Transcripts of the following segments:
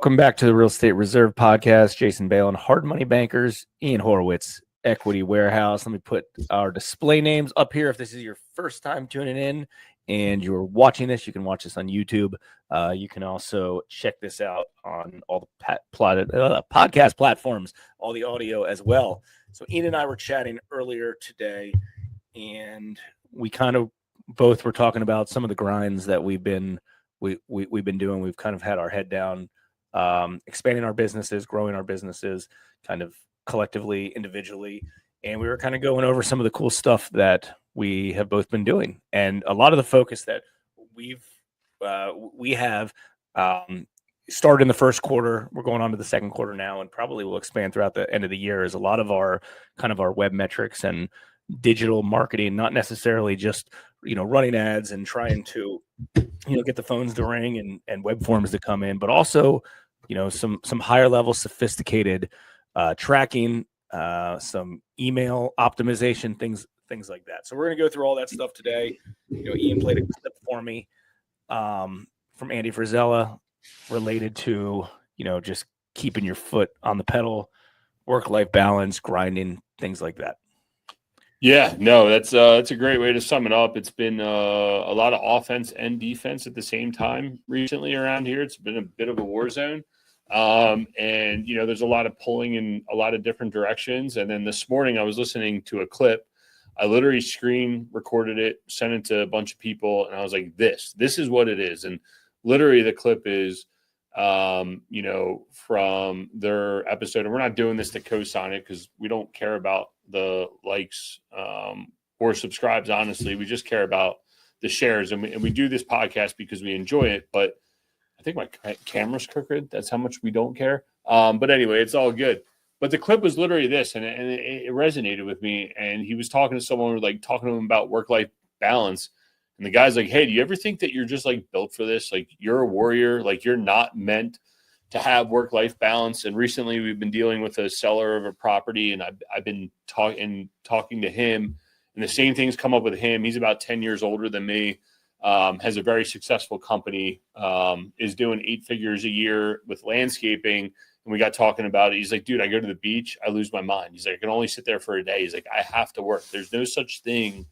Welcome back to the Real Estate Reserve Podcast. Jason Balin, Hard Money Bankers, Ian Horowitz, Equity Warehouse. Let me put our display names up here. If this is your first time tuning in and you're watching this, you can watch this on YouTube. You can also check this out on all the podcast platforms, all the audio as well. So Ian and I were chatting earlier today, and we kind of both were talking about some of the grinds that we've been doing. We've kind of had our head down, expanding our businesses, growing our businesses, kind of collectively, individually. And we were kind of going over some of the cool stuff that we have both been doing. And a lot of the focus that we have started in the first quarter, we're going on to the second quarter now, and probably will expand throughout the end of the year, is a lot of our kind of our web metrics and digital marketing, not necessarily just, running ads and trying to, get the phones to ring and web forms to come in, but also, some higher level sophisticated tracking, some email optimization, things like that. So we're going to go through all that stuff today. Ian played a clip for me from Andy Frizella related to, just keeping your foot on the pedal, work-life balance, grinding, things like that. Yeah, no, that's a great way to sum it up. It's been a lot of offense and defense at the same time recently around here. It's been a bit of a war zone. And, there's a lot of pulling in a lot of different directions. And then this morning I was listening to a clip. I literally screen recorded it, sent it to a bunch of people, and I was like, this is what it is. And literally the clip is, from their episode, and we're not doing this to co-sign it because we don't care about the likes or subscribes. Honestly, we just care about the shares, and we do this podcast because we enjoy it. But I think my camera's crooked. That's how much we don't care. But anyway, it's all good. But the clip was literally this, and it resonated with me. And he was talking to someone, talking to him about work-life balance. And the guy's like, hey, do you ever think that you're just built for this? You're a warrior. You're not meant to have work-life balance. And recently we've been dealing with a seller of a property, and I've been talking to him, and the same things come up with him. He's about 10 years older than me, has a very successful company, is doing 8 figures a year with landscaping. And we got talking about it. He's like, dude, I go to the beach, I lose my mind. He's like, I can only sit there for a day. He's like, I have to work. There's no such thing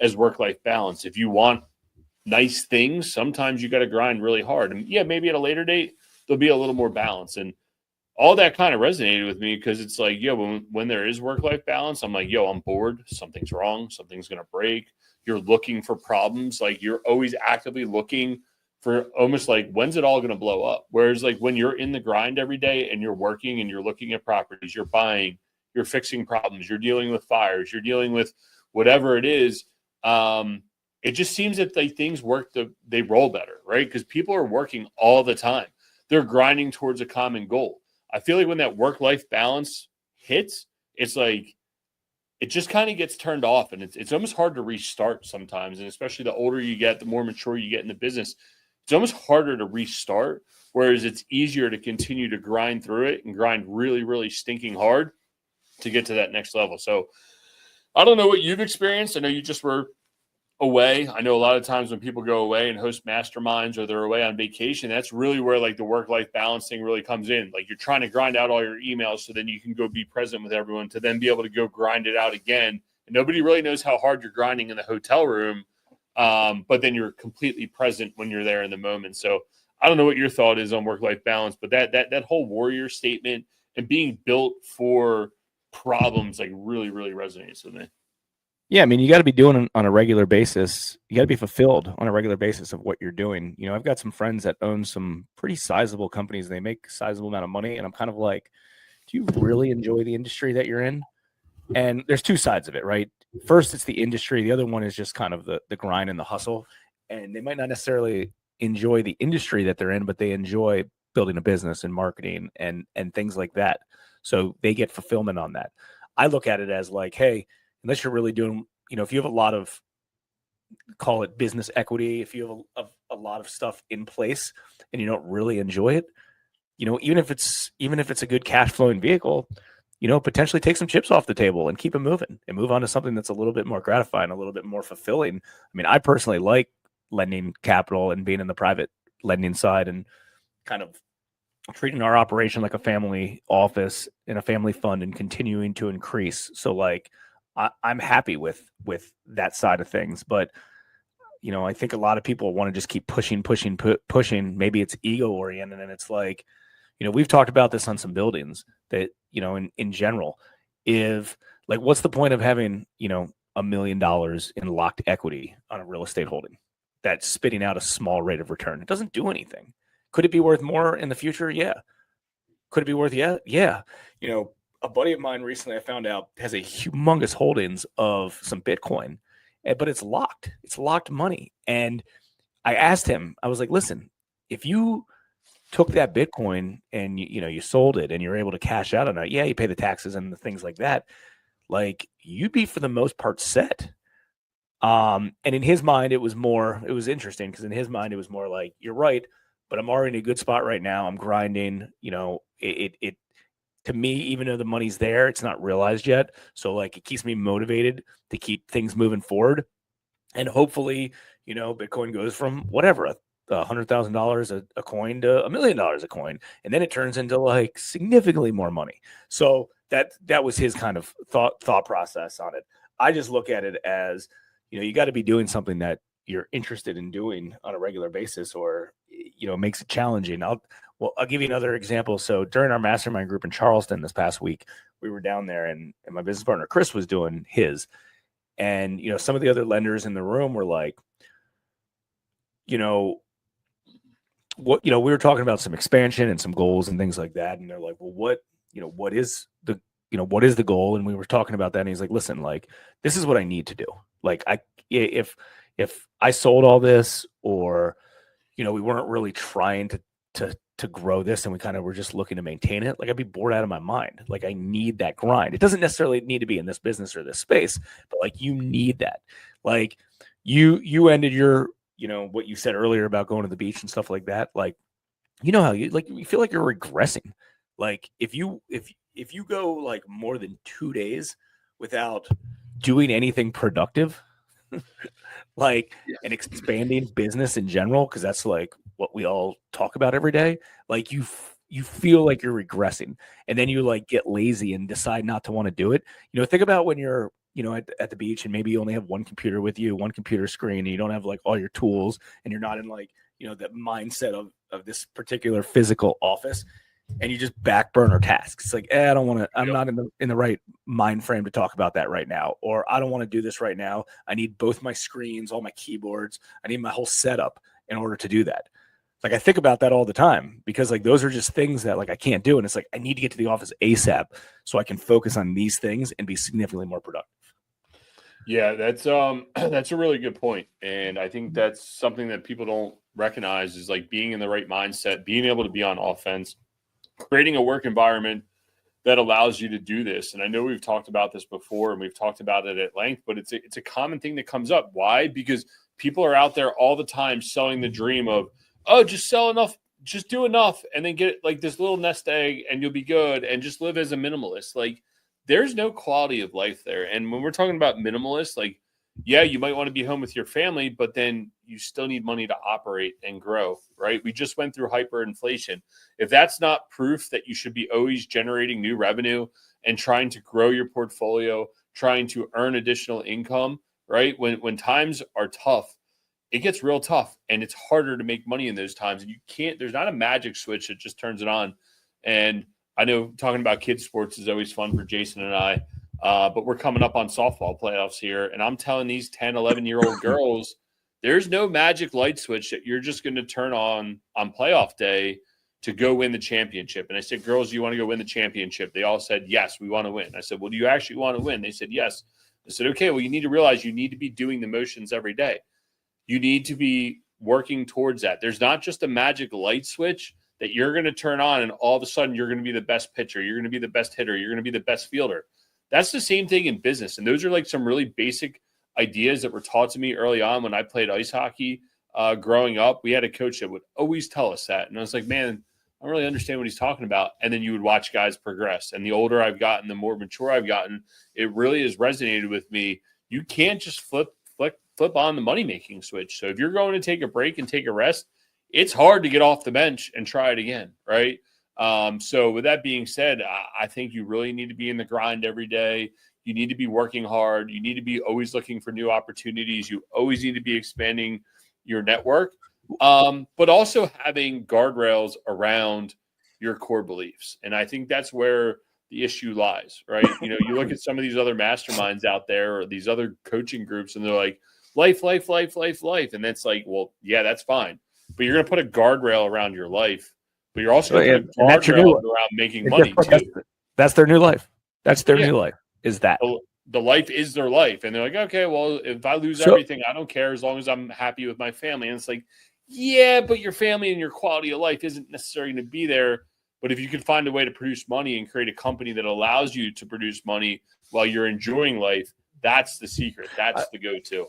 as work-life balance. If you want nice things, sometimes you got to grind really hard. And yeah, maybe at a later date, there'll be a little more balance. And all that kind of resonated with me because it's like, when there is work-life balance, I'm like, I'm bored. Something's wrong. Something's going to break. You're looking for problems. You're always actively looking for almost when's it all going to blow up? Whereas when you're in the grind every day and you're working and you're looking at properties, you're buying, you're fixing problems, you're dealing with fires, you're dealing with whatever it is. It just seems that things work, they roll better, right? Because people are working all the time. They're grinding towards a common goal. I feel like when that work-life balance hits, it's it just kind of gets turned off, and it's almost hard to restart sometimes. And especially the older you get, the more mature you get in the business, it's almost harder to restart, whereas it's easier to continue to grind through it and grind really, really stinking hard to get to that next level. So I don't know what you've experienced. I know you just were away. I know a lot of times when people go away and host masterminds or they're away on vacation, that's really where the work-life balance thing really comes in. You're trying to grind out all your emails so then you can go be present with everyone to then be able to go grind it out again. And nobody really knows how hard you're grinding in the hotel room, but then you're completely present when you're there in the moment. So I don't know what your thought is on work-life balance, but that whole warrior statement and being built for problems really, really resonates with me. Yeah, I mean, you got to be doing it on a regular basis. You got to be fulfilled on a regular basis of what you're doing. I've got some friends that own some pretty sizable companies. They make a sizable amount of money. And I'm kind of like, do you really enjoy the industry that you're in? And there's two sides of it, right? First, it's the industry. The other one is just kind of the grind and the hustle. And they might not necessarily enjoy the industry that they're in, but they enjoy building a business and marketing and things like that. So they get fulfillment on that. I look at it as hey, unless you're really doing, if you have a lot of, call it business equity, if you have a lot of stuff in place and you don't really enjoy it, even if it's a good cash flowing vehicle, potentially take some chips off the table and keep it moving and move on to something that's a little bit more gratifying, a little bit more fulfilling. I mean, I personally like lending capital and being in the private lending side and kind of treating our operation like a family office and a family fund and continuing to increase. So like I'm happy with that side of things. But I think a lot of people want to just keep pushing. Maybe it's ego oriented, and it's like, we've talked about this on some buildings that, in general, if like, what's the point of having, $1 million in locked equity on a real estate holding that's spitting out a small rate of return? It doesn't do anything. Could it be worth more in the future? Yeah. Could it be worth? Yeah. Yeah. A buddy of mine recently, I found out, has a humongous holdings of some Bitcoin, but it's locked. It's locked money. And I asked him, I was like, listen, if you took that Bitcoin and you sold it and you're able to cash out on it, yeah, you pay the taxes and the things like that. Like, you'd be for the most part set. And in his mind, it was interesting because in his mind, it was more like, you're right, but I'm already in a good spot right now. I'm grinding, it to me, even though the money's there, it's not realized yet. So like, it keeps me motivated to keep things moving forward. And hopefully, Bitcoin goes from whatever, $100,000 a coin to $1 million a coin, and then it turns into like significantly more money. So that was his kind of thought process on it. I just look at it as, you got to be doing something that you're interested in doing on a regular basis, or makes it challenging. I'll give you another example. So during our mastermind group in Charleston this past week, we were down there, and my business partner Chris was doing his. And, some of the other lenders in the room were like, we were talking about some expansion and some goals and things like that. And they're like, well, what is the goal? And we were talking about that. And he's like, listen, like, this is what I need to do. Like, if I sold all this, or, we weren't really trying to grow this and we kind of were just looking to maintain it, like, I'd be bored out of my mind. Like, I need that grind. It doesn't necessarily need to be in this business or this space, but like, you need that. Like, you ended your, what you said earlier about going to the beach and stuff like that. Like, how you feel like you're regressing. Like, if you go like more than 2 days without doing anything productive, like an expanding business in general, because that's like what we all talk about every day, like you feel like you're regressing, and then you like get lazy and decide not to want to do it. Think about when you're at the beach, and maybe you only have one computer with you, one computer screen, and you don't have like all your tools, and you're not in like the mindset of this particular physical office, and you just back burner tasks. It's like, I don't want to, I'm not in the right mind frame to talk about that right now. Or I don't want to do this right now. I need both my screens, all my keyboards. I need my whole setup in order to do that. Like, I think about that all the time, because like, those are just things that like I can't do. And it's like, I need to get to the office ASAP so I can focus on these things and be significantly more productive. Yeah, that's a really good point. And I think that's something that people don't recognize, is like being in the right mindset, being able to be on offense, creating a work environment that allows you to do this. And I know we've talked about this before and we've talked about it at length, but it's a common thing that comes up. Why? Because people are out there all the time selling the dream of, oh, just sell enough, just do enough, and then get like this little nest egg and you'll be good, and just live as a minimalist. Like, there's no quality of life there. And when we're talking about minimalist, like, yeah, you might want to be home with your family, but then you still need money to operate and grow, right? We just went through hyperinflation. If that's not proof that you should be always generating new revenue and trying to grow your portfolio, trying to earn additional income, right? When times are tough, it gets real tough, and it's harder to make money in those times. And there's not a magic switch that just turns it on. And I know talking about kids sports is always fun for Jason and I, but we're coming up on softball playoffs here. And I'm telling these 10, 11-year-old girls, there's no magic light switch that you're just going to turn on playoff day to go win the championship. And I said, girls, do you want to go win the championship? They all said, yes, we want to win. I said, well, do you actually want to win? They said, yes. I said, okay, well, you need to realize you need to be doing the motions every day. You need to be working towards that. There's not just a magic light switch that you're going to turn on and all of a sudden you're going to be the best pitcher, you're going to be the best hitter, you're going to be the best fielder. That's the same thing in business. And those are like some really basic ideas that were taught to me early on when I played ice hockey growing up. We had a coach that would always tell us that. And I was like, man, I don't really understand what he's talking about. And then you would watch guys progress. And the older I've gotten, the more mature I've gotten, it really has resonated with me. You can't just flip on the money-making switch. So if you're going to take a break and take a rest, it's hard to get off the bench and try it again, right? So with that being said, I think you really need to be in the grind every day. You need to be working hard. You need to be always looking for new opportunities. You always need to be expanding your network, but also having guardrails around your core beliefs. And I think that's where the issue lies, right? You look at some of these other masterminds out there or these other coaching groups, and they're like, life, life, life, life, life. And that's like, well, yeah, that's fine. But you're going to put a guardrail around your life, but you're also going to put a guardrail around making money too. That's their new life. That's their new life. Is that the life is their life? And they're like, okay, well, if I lose everything, I don't care as long as I'm happy with my family. And it's like, yeah, but your family and your quality of life isn't necessarily going to be there. But if you can find a way to produce money and create a company that allows you to produce money while you're enjoying life, that's the secret. That's the go-to.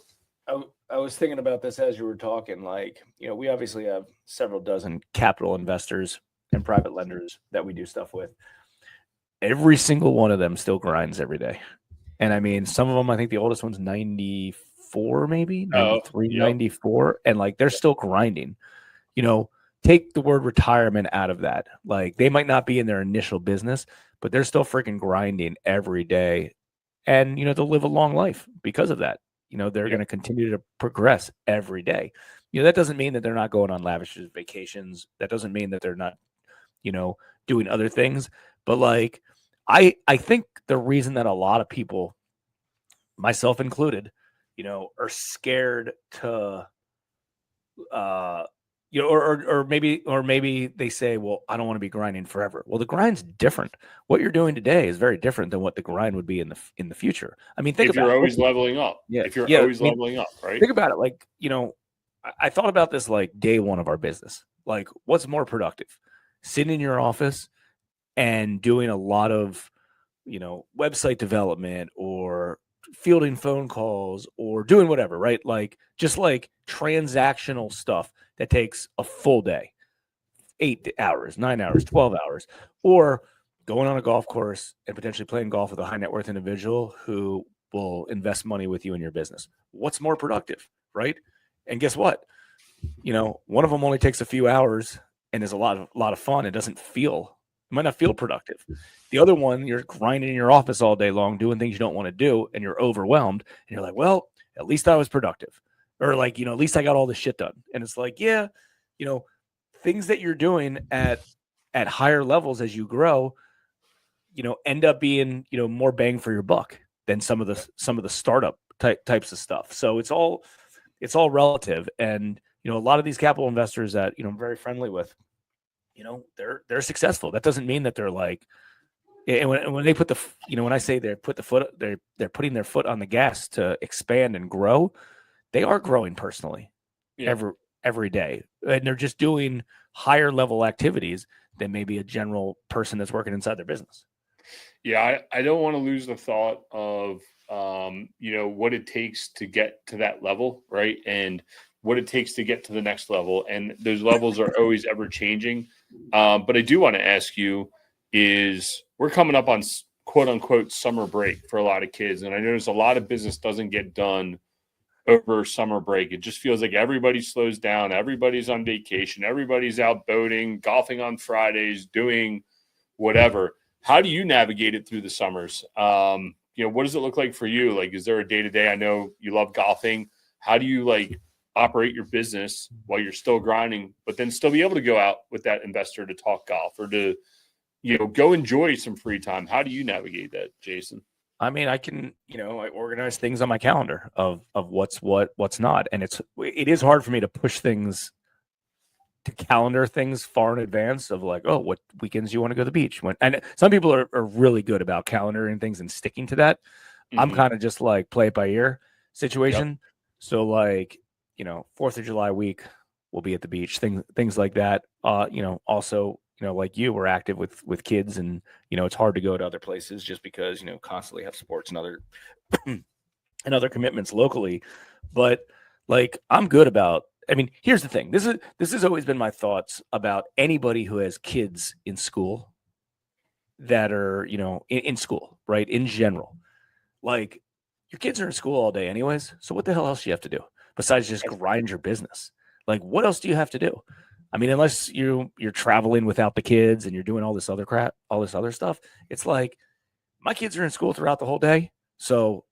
I was thinking about this as you were talking. Like, we obviously have several dozen capital investors and private lenders that we do stuff with. Every single one of them still grinds every day. And I mean, some of them, I think the oldest one's 94, maybe 93, 94. And like, they're still grinding. Take the word retirement out of that. Like, they might not be in their initial business, but they're still freaking grinding every day. And, they'll live a long life because of that. They're going to continue to progress every day. That doesn't mean that they're not going on lavish vacations. That doesn't mean that they're not, doing other things. But like, I think the reason that a lot of people, myself included, are scared to, or maybe they say, well, I don't want to be grinding forever. Well, the grind's different. What you're doing today is very different than what the grind would be in the future. I mean, think about it. If you're always leveling up. Yeah. If you're always leveling up, right? Think about it. Like, I thought about this like day one of our business. Like, what's more productive? Sitting in your office and doing a lot of, website development or fielding phone calls or doing whatever, right? Like, just like transactional stuff that takes a full day, 8 hours, 9 hours, 12 hours, or going on a golf course and potentially playing golf with a high net worth individual who will invest money with you in your business. What's more productive, right? And guess what? One of them only takes a few hours and is a lot of fun. It might not feel productive. The other one, you're grinding in your office all day long, doing things you don't want to do, and you're overwhelmed. And you're like, well, at least I was productive. Or like, at least I got all this shit done. And it's like, yeah, things that you're doing at higher levels as you grow, end up being, more bang for your buck than some of the startup types of stuff. So it's all relative. And, a lot of these capital investors that, I'm very friendly with, they're successful. That doesn't mean that they're like, and when they put when I say they're putting their foot on the gas to expand and grow, they are growing personally every day. And they're just doing higher level activities than maybe a general person that's working inside their business. Yeah. I don't want to lose the thought of, what it takes to get to that level. Right. And what it takes to get to the next level. And those levels are always ever changing. But I do want to ask you is we're coming up on quote unquote summer break for a lot of kids. And I notice a lot of business doesn't get done over summer break. It just feels like everybody slows down. Everybody's on vacation. Everybody's out boating, golfing on Fridays, doing whatever. How do you navigate it through the summers? What does it look like for you? Like, is there a day-to-day? I know you love golfing. How do you operate your business while you're still grinding, but then still be able to go out with that investor to talk golf or to, go enjoy some free time? How do you navigate that, Jason? I mean, I can, I organize things on my calendar of what's not. And it is hard for me to push things to calendar things far in advance of like, oh, what weekends you want to go to the beach? And some people are really good about calendaring things and sticking to that. Mm-hmm. I'm kind of just like play it by ear situation. Yep. So like, 4th of July week, we'll be at the beach, things like that. Also, like we're active with kids and, it's hard to go to other places just because, constantly have sports and other, and other commitments locally. But like, I'm good about, here's the thing. This has always been my thoughts about anybody who has kids in school that are, in school, right? In general, like your kids are in school all day anyways. So what the hell else do you have to do besides just grind your business? Like, what else do you have to do? I mean, unless you're traveling without the kids and you're doing all this other crap, all this other stuff, it's like my kids are in school throughout the whole day. So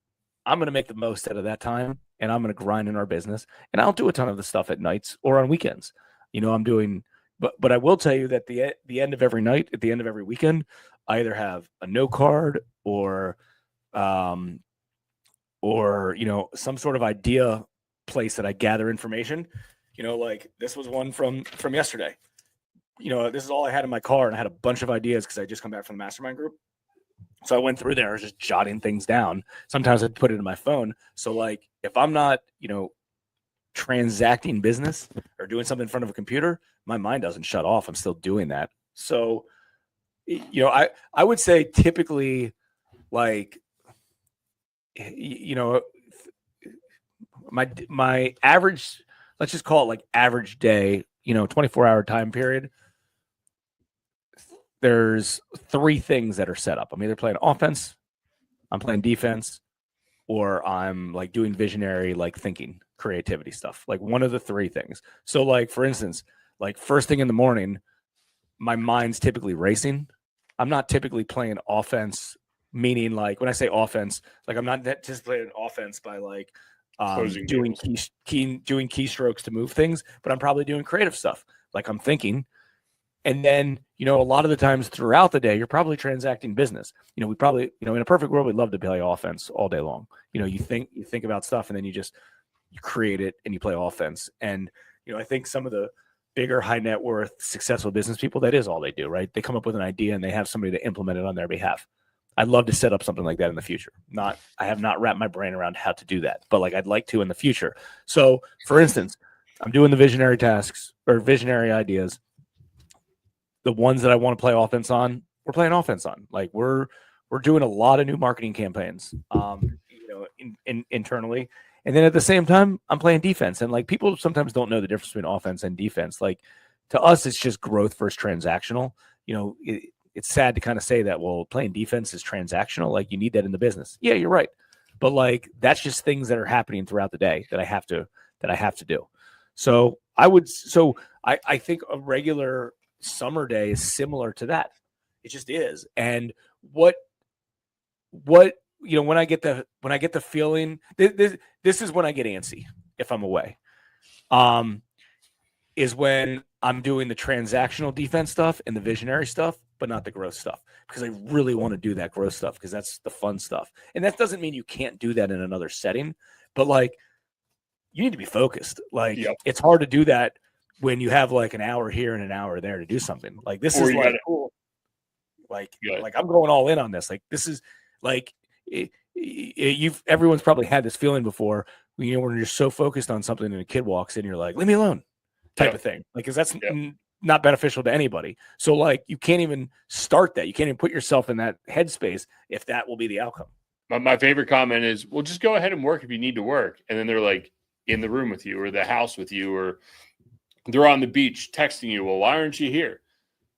I'm going to make the most out of that time and I'm going to grind in our business. And I'll do a ton of the stuff at nights or on weekends. I'm doing, but I will tell you that the end of every night, at the end of every weekend, I either have a no card um, or some sort of idea place that I gather information. Like this was one from yesterday. This is all I had in my car, and I had a bunch of ideas because I just come back from the mastermind group. So I went through there, I was just jotting things down. Sometimes I'd put it in my phone. So like if I'm not, transacting business or doing something in front of a computer, my mind doesn't shut off. I'm still doing that. So, I would say typically like, my average, let's just call it like average day, 24-hour time period. There's 3 things that are set up. I'm either playing offense, I'm playing defense, or I'm like doing visionary, like thinking, creativity stuff. Like one of the 3 things. So like, for instance, like first thing in the morning, my mind's typically racing. I'm not typically playing offense, meaning like when I say offense, like I'm not just playing offense by like doing keystrokes to move things, but I'm probably doing creative stuff. Like I'm thinking. And then, a lot of the times throughout the day, you're probably transacting business. We probably, in a perfect world, we'd love to play offense all day long. You think about stuff and then you create it and you play offense. And, I think some of the bigger, high net worth, successful business people, that is all they do, right? They come up with an idea and they have somebody to implement it on their behalf. I'd love to set up something like that in the future. I have not wrapped my brain around how to do that, but like I'd like to in the future. So for instance, I'm doing the visionary tasks or visionary ideas. The ones that I want to play offense on, we're playing offense on. Like we're doing a lot of new marketing campaigns, internally. And then at the same time, I'm playing defense. And like people sometimes don't know the difference between offense and defense. Like to us, it's just growth versus transactional. It's sad to kind of say that, well, playing defense is transactional. Like you need that in the business. Yeah, you're right. But like, that's just things that are happening throughout the day that I have to do. So I think a regular summer day is similar to that. It just is. And what when I get the feeling, this is when I get antsy if I'm away, is when I'm doing the transactional defense stuff and the visionary stuff, but not the growth stuff, because I really want to do that growth stuff because that's the fun stuff. And that doesn't mean you can't do that in another setting, but like you need to be focused. Like It's hard to do that when you have like an hour here and an hour there to do something. Like this is like cool. Like I'm going all in on this. Like this is like everyone's probably had this feeling before. When you're so focused on something and a kid walks in, you're like, leave me alone, type of thing. Like, because that's not beneficial to anybody. So like you can't even start that. You can't even put yourself in that headspace if that will be the outcome. My favorite comment is, well, just go ahead and work if you need to work. And then they're like in the room with you or the house with you, or they're on the beach texting you. Well, why aren't you here?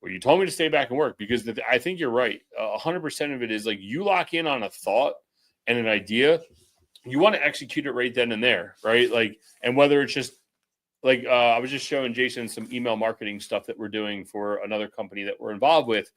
Well, you told me to stay back and work, because I think you're right. 100% of it is like you lock in on a thought and an idea. You want to execute it right then and there, right? Like, and whether it's just like I was just showing Jason some email marketing stuff that we're doing for another company that we're involved with.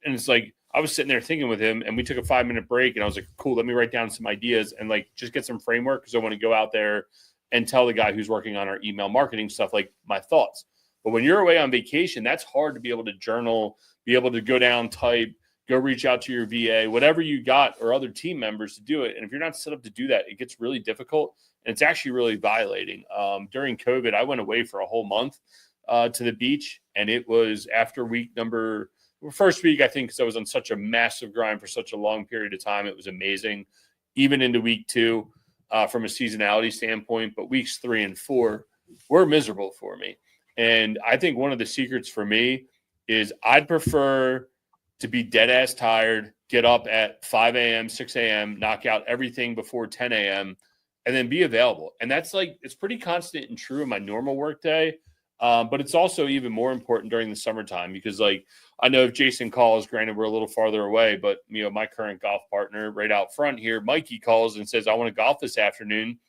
And it's like, I was sitting there thinking with him and we took a 5-minute break and I was like, cool, let me write down some ideas and like just get some framework, because I want to go out there and tell the guy who's working on our email marketing stuff, like my thoughts. But when you're away on vacation, that's hard to be able to journal, be able to go down, type, go reach out to your VA, whatever you got, or other team members to do it. And if you're not set up to do that, it gets really difficult. And it's actually really violating. During COVID, I went away for a whole month to the beach. And it was after first week, I think, because I was on such a massive grind for such a long period of time. It was amazing, even into week 2 from a seasonality standpoint. But weeks 3 and 4 were miserable for me. And I think one of the secrets for me is I'd prefer to be dead ass tired, get up at 5 a.m., 6 a.m., knock out everything before 10 a.m., and then be available. And that's like, it's pretty constant and true in my normal work day. But it's also even more important during the summertime, because like, I know if Jason calls, granted we're a little farther away, but my current golf partner right out front here, Mikey, calls and says, I want to golf this afternoon,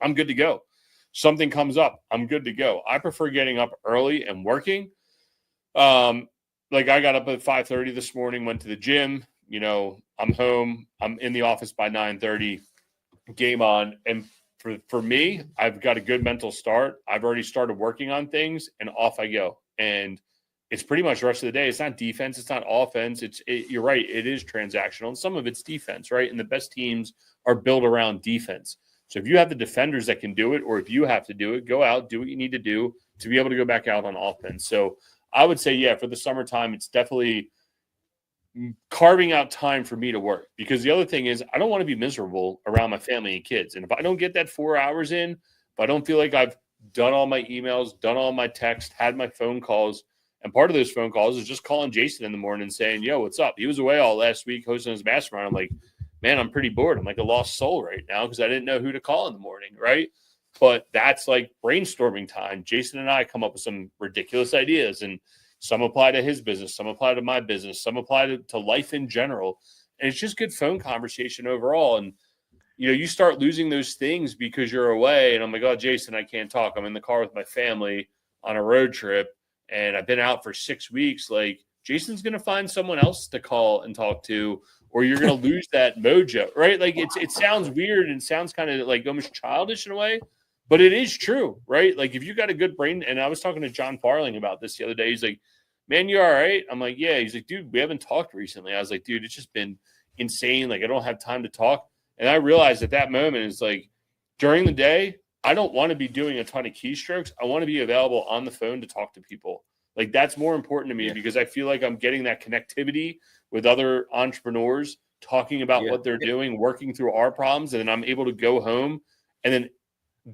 I'm good to go. something comes up, I'm good to go. I prefer getting up early and working. Like I got up at 5:30 this morning, went to the gym, I'm home, I'm in the office by 9:30, game on. And for me, I've got a good mental start. I've already started working on things and off I go. And it's pretty much the rest of the day. It's not defense. It's not offense. You're right. It is transactional. And some of it's defense, right? And the best teams are built around defense. So if you have the defenders that can do it, or if you have to do it, go out, do what you need to do to be able to go back out on offense. So I would say, yeah, for the summertime, it's definitely carving out time for me to work, because the other thing is I don't want to be miserable around my family and kids. And if I don't get that 4 hours in, if I don't feel like I've done all my emails, done all my texts, had my phone calls, and part of those phone calls is just calling Jason in the morning and saying, yo, what's up? He was away all last week hosting his mastermind. I'm like, man, I'm pretty bored. I'm like a lost soul right now because I didn't know who to call in the morning, right? But that's like brainstorming time. Jason and I come up with some ridiculous ideas, and some apply to his business, some apply to my business, some apply to life in general. And it's just good phone conversation overall. And, you start losing those things because you're away. And I'm like, oh, Jason, I can't talk. I'm in the car with my family on a road trip, and I've been out for 6 weeks. Like, Jason's going to find someone else to call and talk to, or you're going to lose that mojo, right? Like, it sounds weird and sounds kind of like almost childish in a way, but it is true, right? Like, if you got a good brain, and I was talking to John Farling about this the other day. He's like, man, you all right? I'm like, yeah. He's like, dude, we haven't talked recently. I was like, dude, it's just been insane. Like, I don't have time to talk. And I realized at that moment, it's like, during the day, I don't want to be doing a ton of keystrokes. I want to be available on the phone to talk to people. Like, that's more important to me, because I feel like I'm getting that connectivity with other entrepreneurs, talking about what they're doing, working through our problems. And then I'm able to go home and then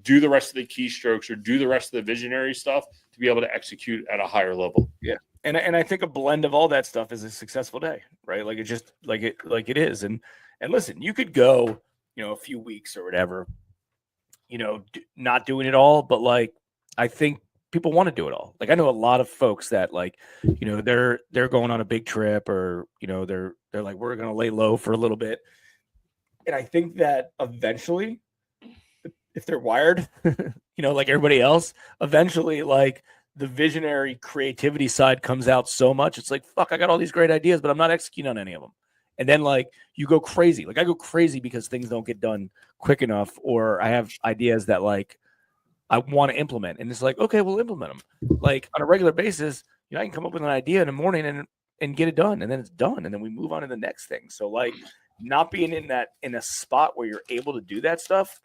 do the rest of the keystrokes or do the rest of the visionary stuff to be able to execute at a higher level. Yeah. And I think a blend of all that stuff is a successful day, right? Like, it just like it is. And listen, you could go, a few weeks or whatever, not doing it all, but like, I think people want to do it all. Like, I know a lot of folks that, like, they're going on a big trip, or, they're like, we're going to lay low for a little bit. And I think that eventually, if they're wired, like everybody else, eventually, like, the visionary creativity side comes out so much. It's like, fuck, I got all these great ideas, but I'm not executing on any of them. And then, like, you go crazy. Like, I go crazy because things don't get done quick enough, or I have ideas that, like, I want to implement. And it's like, okay, we'll implement them. Like, on a regular basis, I can come up with an idea in the morning and get it done. And then it's done. And then we move on to the next thing. So, like, not being in a spot where you're able to do that stuff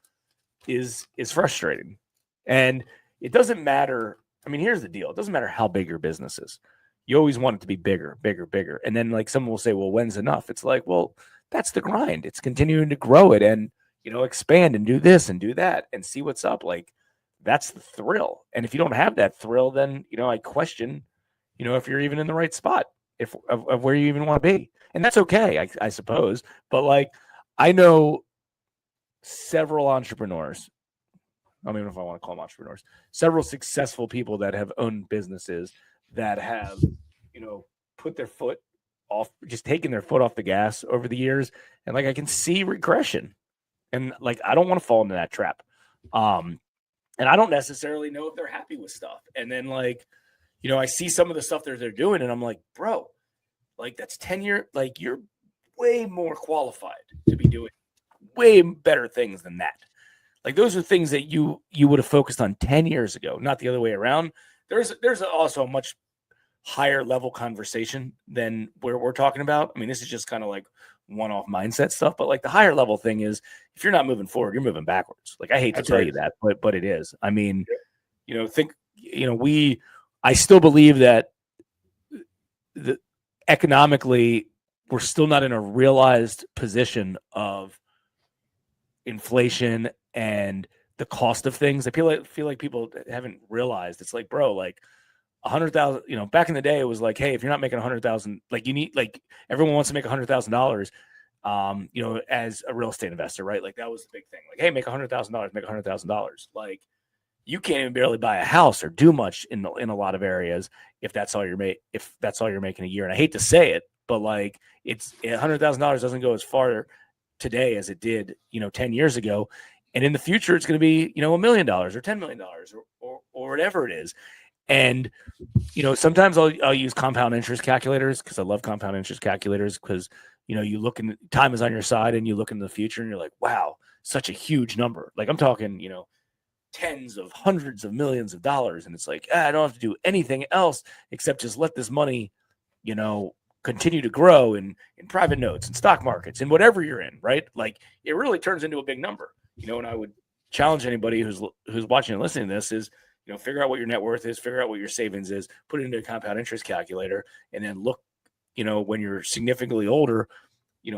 is frustrating. And it doesn't matter. I mean, here's the deal. It doesn't matter how big your business is. You always want it to be bigger, bigger, bigger. And then, like, someone will say, well, when's enough? It's like, well, that's the grind. It's continuing to grow it and, expand and do this and do that and see what's up. Like, that's the thrill. And if you don't have that thrill, then, I question, if you're even in the right spot, of where you even want to be. And that's okay, I suppose. But, like, I know several entrepreneurs, I don't even know if I want to call them entrepreneurs, several successful people that have owned businesses that have, put their foot off, just taken their foot off the gas over the years. And, like, I can see regression, and, like, I don't want to fall into that trap. And I don't necessarily know if they're happy with stuff. And then, like, I see some of the stuff that they're doing, and I'm like, bro, like, that's 10 years, like, you're way more qualified to be doing way better things than that. Like, those are things that you would have focused on 10 years ago, not the other way around. There's also a much higher level conversation than where we're talking about. I mean, this is just kind of like one-off mindset stuff, but, like, the higher level thing is, if you're not moving forward, you're moving backwards. Like, I hate to tell you that, but it is. I mean, I still believe that economically, we're still not in a realized position of inflation and the cost of things. I feel like people haven't realized. It's like, bro, like, 100,000, back in the day, it was like, hey, if you're not making 100,000, like, you need, like, everyone wants to make $100,000, as a real estate investor, right? Like, that was the big thing. Like, hey, make $100,000, make $100,000. Like, you can't even barely buy a house or do much in a lot of areas if that's all you're making a year. And I hate to say it, but, like, it's $100,000 doesn't go as far today as it did, 10 years ago. And in the future, it's going to be, $1 million or $10 million or whatever it is. And, sometimes I'll use compound interest calculators because I love compound interest calculators because, you look in time is on your side and you look into the future and you're like, wow, such a huge number. Like I'm talking, tens of hundreds of millions of dollars. And it's like, I don't have to do anything else except just let this money, continue to grow in private notes and stock markets and whatever you're in, right? Like it really turns into a big number, and I would challenge anybody who's watching and listening to this is, figure out what your net worth is, figure out what your savings is, put it into a compound interest calculator, and then look, when you're significantly older,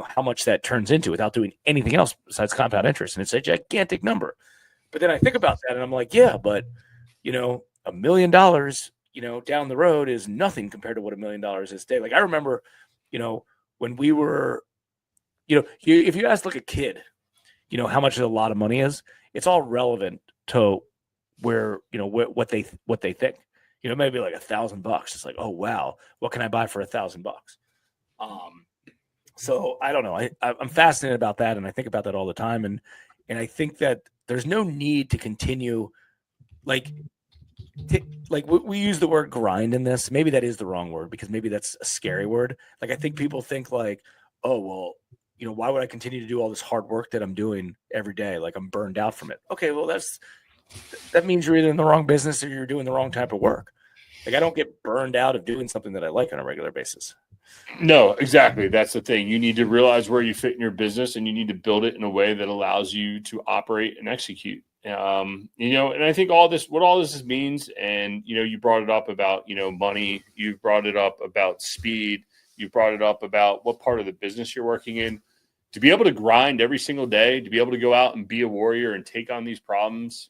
how much that turns into without doing anything else besides compound interest. And it's a gigantic number. But then I think about that and I'm like, yeah, but, $1 million, down the road is nothing compared to what $1 million is today. Like I remember, when we were, if you ask like a kid, how much a lot of money is, it's all relevant to where, what they think, maybe like $1,000. It's like, oh, wow, what can I buy for $1,000? So I don't know. I'm fascinated about that. And I think about that all the time. And I think that there's no need to continue like we use the word grind in this. Maybe that is the wrong word because maybe that's a scary word. Like I think people think like, oh, well, why would I continue to do all this hard work that I'm doing every day? Like I'm burned out from it. Okay, well, that means you're either in the wrong business or you're doing the wrong type of work. Like I don't get burned out of doing something that I like on a regular basis. No, exactly. That's the thing. You need to realize where you fit in your business and you need to build it in a way that allows you to operate and execute. And I think what all this means, and, you brought it up about, money, you brought it up about speed, you brought it up about what part of the business you're working in. To be able to grind every single day, to be able to go out and be a warrior and take on these problems,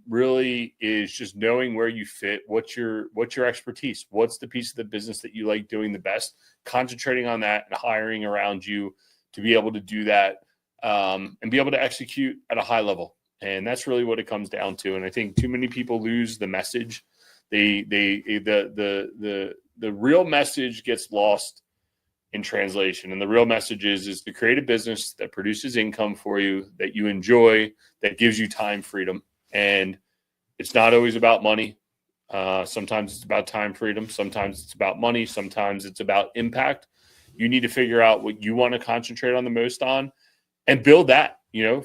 really is just knowing where you fit, what's your expertise, what's the piece of the business that you like doing the best, concentrating on that and hiring around you to be able to do that and be able to execute at a high level. And that's really what it comes down to. And I think too many people lose the message. The real message gets lost in translation. And the real message is to create a business that produces income for you, that you enjoy, that gives you time freedom. And it's not always about money. Sometimes it's about time freedom. Sometimes it's about money. Sometimes it's about impact. You need to figure out what you want to concentrate on the most on and build that.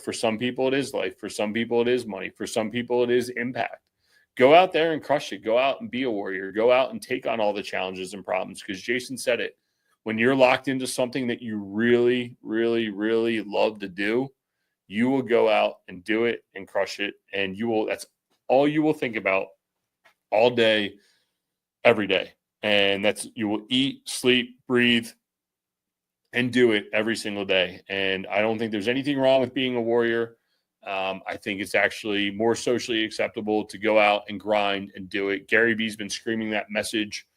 For some people it is life. For some people it is money. For some people it is impact. Go out there and crush it. Go out and be a warrior. Go out and take on all the challenges and problems. Because Jason said it. When you're locked into something that you really, really, really love to do, you will go out and do it and crush it. And that's all you will think about all day, every day. And you will eat, sleep, breathe, and do it every single day. And I don't think there's anything wrong with being a warrior. I think it's actually more socially acceptable to go out and grind and do it. Gary Vee's been screaming that message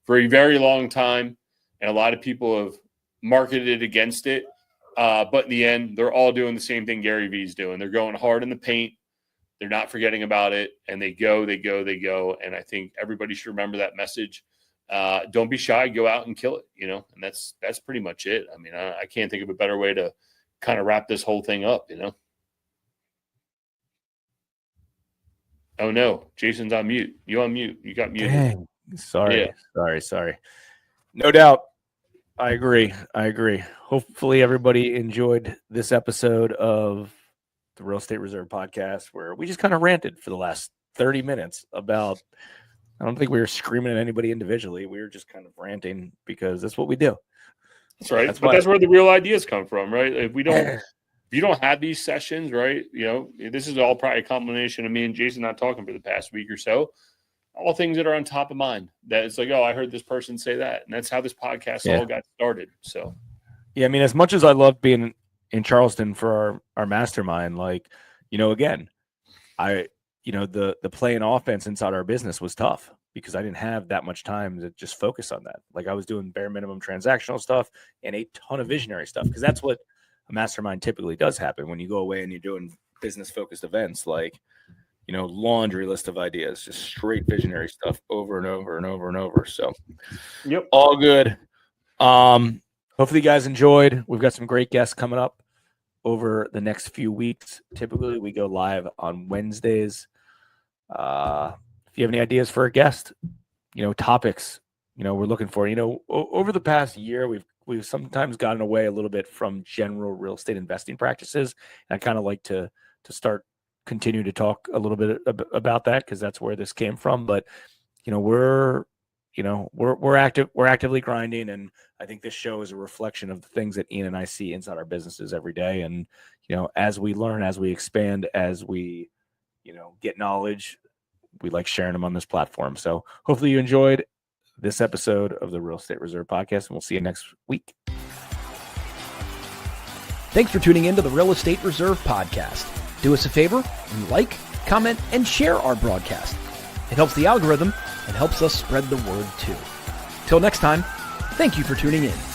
for a very long time. And a lot of people have marketed against it. But in the end, they're all doing the same thing Gary Vee's doing. They're going hard in the paint. They're not forgetting about it. And they go. And I think everybody should remember that message. Don't be shy. Go out and kill it, and that's pretty much it. I mean, I can't think of a better way to kind of wrap this whole thing up, Oh, no. Jason's on mute. You on mute. You got muted. Dang. Sorry. No doubt. I agree. Hopefully everybody enjoyed this episode of the Real Estate Reserve podcast where we just kind of ranted for the last 30 minutes about, I don't think we were screaming at anybody individually. We were just kind of ranting because that's what we do. That's right. That's where the real ideas come from, right? If you don't have these sessions, right? This is all probably a combination of me and Jason not talking for the past week or so. All things that are on top of mind. That it's like, oh, I heard this person say that. And that's how this podcast all got started. So, yeah, I mean, as much as I love being in Charleston for our mastermind, again, the playing offense inside our business was tough because I didn't have that much time to just focus on that. Like I was doing bare minimum transactional stuff and a ton of visionary stuff because that's what a mastermind typically does happen when you go away and you're doing business focused events like, laundry list of ideas, just straight visionary stuff over and over and over and over. So, yep, all good. Hopefully you guys enjoyed. We've got some great guests coming up. over the next few weeks. Typically, we go live on Wednesdays. If you have any ideas for a guest, topics, we're looking for, over the past year, we've sometimes gotten away a little bit from general real estate investing practices. And I kind of like to continue to talk a little bit about that, because that's where this came from. But, we're actively grinding. And I think this show is a reflection of the things that Ian and I see inside our businesses every day. And, as we learn, as we expand, as we, get knowledge, we like sharing them on this platform. So hopefully you enjoyed this episode of the Real Estate Reserve Podcast, and we'll see you next week. Thanks for tuning in to the Real Estate Reserve Podcast. Do us a favor and like, comment, and share our broadcast. It helps the algorithm and helps us spread the word too. Till next time, thank you for tuning in.